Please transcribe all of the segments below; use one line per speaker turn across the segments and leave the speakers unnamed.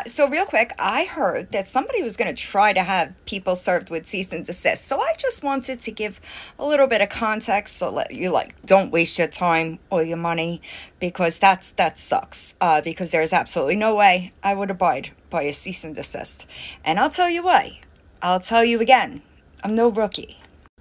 So real quick, I heard that somebody was going to try to have people served with cease and desist. So I just wanted to give a little bit of context so let you don't waste your time or your money, because that sucks. Because there is absolutely no way I would abide by a cease and desist. And I'll tell you why. I'll tell you again. I'm no rookie.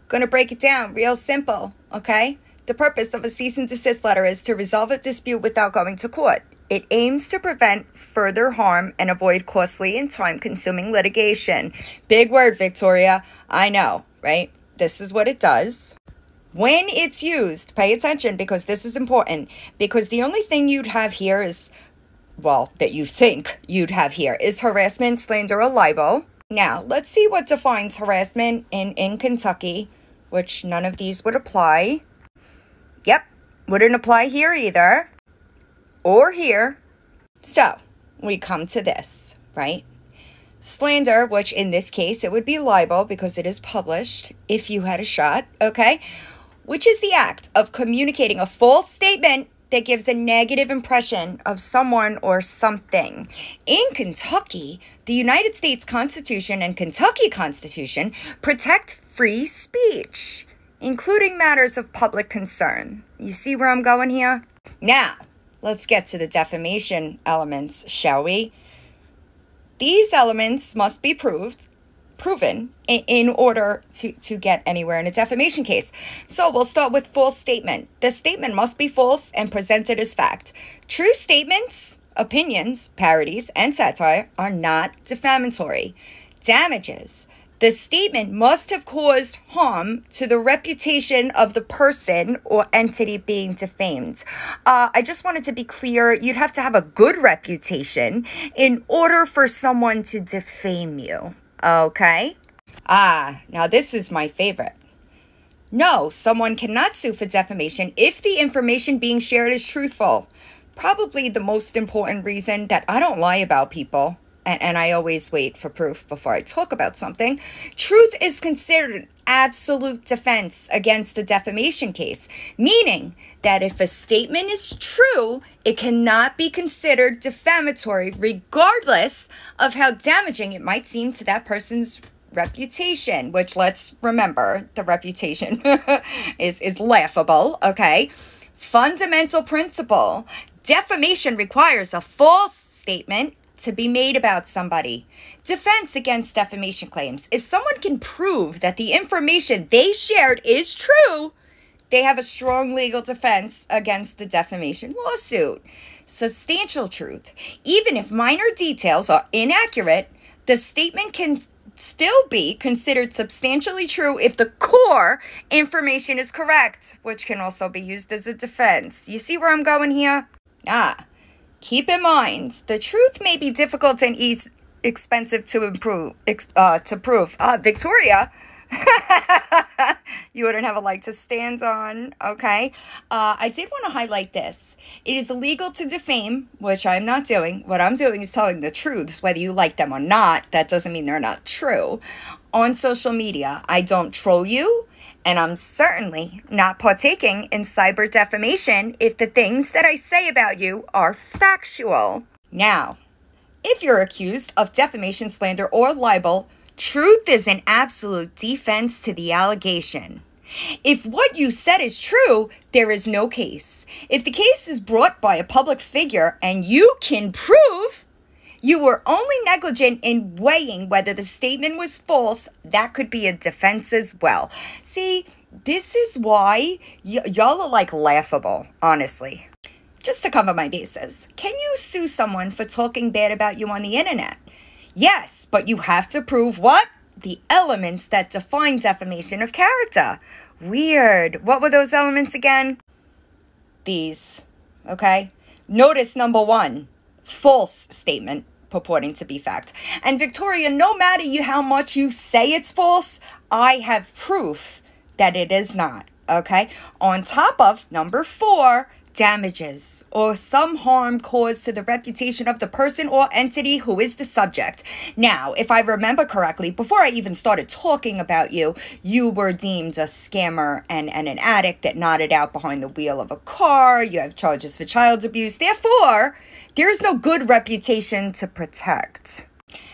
Gonna break it down real simple, okay? The purpose of a cease and desist letter is to resolve a dispute without going to court. It aims to prevent further harm and avoid costly and time-consuming litigation. Big word, Victoria. I know, right? This is what it does. When it's used, pay attention, because this is important. Because the only thing you'd have here is, well, that you think you'd have here is harassment, slander, or libel. Now, let's see what defines harassment in Kentucky, which none of these would apply. Yep, wouldn't apply here either. Or here. So, we come to this, right? Slander, which in this case, it would be libel because it is published if you had a shot, okay? Which is the act of communicating a false statement that gives a negative impression of someone or something. In Kentucky, the United States Constitution and Kentucky Constitution protect free speech, including matters of public concern. You see where I'm going here? Now, let's get to the defamation elements, shall we? These elements must be proven in order to get anywhere in a defamation case. So we'll start with false statement. The statement must be false and presented as fact. True statements, opinions, parodies, and satire are not defamatory. Damages. The statement must have caused harm to the reputation of the person or entity being defamed. I just wanted to be clear, you'd have to have a good reputation in order for someone to defame you, okay? Now this is my favorite. No, someone cannot sue for defamation if the information being shared is truthful. Probably the most important reason that I don't lie about people. And I always wait for proof before I talk about something. Truth is considered an absolute defense against a defamation case, meaning that if a statement is true, it cannot be considered defamatory regardless of how damaging it might seem to that person's reputation, which, let's remember, the reputation is laughable, okay? Fundamental principle. Defamation requires a false statement to be made about somebody. Defense against defamation claims. If someone can prove that the information they shared is true, they have a strong legal defense against the defamation lawsuit. Substantial truth. Even if minor details are inaccurate, the statement can still be considered substantially true if the core information is correct, which can also be used as a defense. You see where I'm going here? Keep in mind, the truth may be difficult and expensive to prove. Victoria, you wouldn't have a leg to stand on, okay? I did want to highlight this. It is illegal to defame, which I'm not doing. What I'm doing is telling the truths, whether you like them or not. That doesn't mean they're not true. On social media, I don't troll you. And I'm certainly not partaking in cyber defamation if the things that I say about you are factual. Now, if you're accused of defamation, slander, or libel, truth is an absolute defense to the allegation. If what you said is true, there is no case. If the case is brought by a public figure and you can prove you were only negligent in weighing whether the statement was false, that could be a defense as well. See, this is why y'all are like laughable, honestly. Just to cover my bases, can you sue someone for talking bad about you on the internet? Yes, but you have to prove what? The elements that define defamation of character. Weird. What were those elements again? These, okay? Notice number 1, false statement purporting to be fact. And Victoria, no matter how much you say it's false, I have proof that it is not, okay? On top of number 4, damages or some harm caused to the reputation of the person or entity who is the subject. Now, if I remember correctly, before I even started talking about you, you were deemed a scammer and an addict that nodded out behind the wheel of a car. You have charges for child abuse. Therefore, There is no good reputation to protect.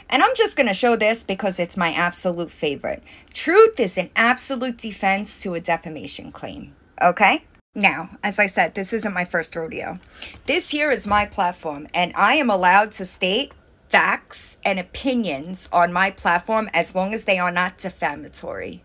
And I'm just going to show this because it's my absolute favorite. Truth is an absolute defense to a defamation claim. Okay? Now, as I said, this isn't my first rodeo. This here is my platform, and I am allowed to state facts and opinions on my platform as long as they are not defamatory.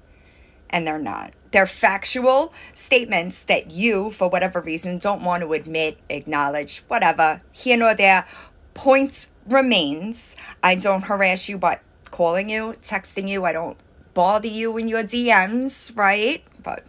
And they're not. They're factual statements that you, for whatever reason, don't want to admit, acknowledge, whatever. Here nor there. Point remains. I don't harass you by calling you, texting you. I don't bother you in your DMs, right? But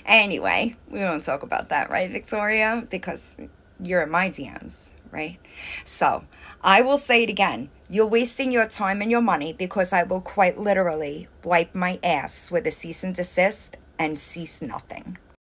anyway, we won't talk about that, right, Victoria? Because you're in my DMs, right? So I will say it again. You're wasting your time and your money because I will quite literally wipe my ass with a cease and desist and cease nothing.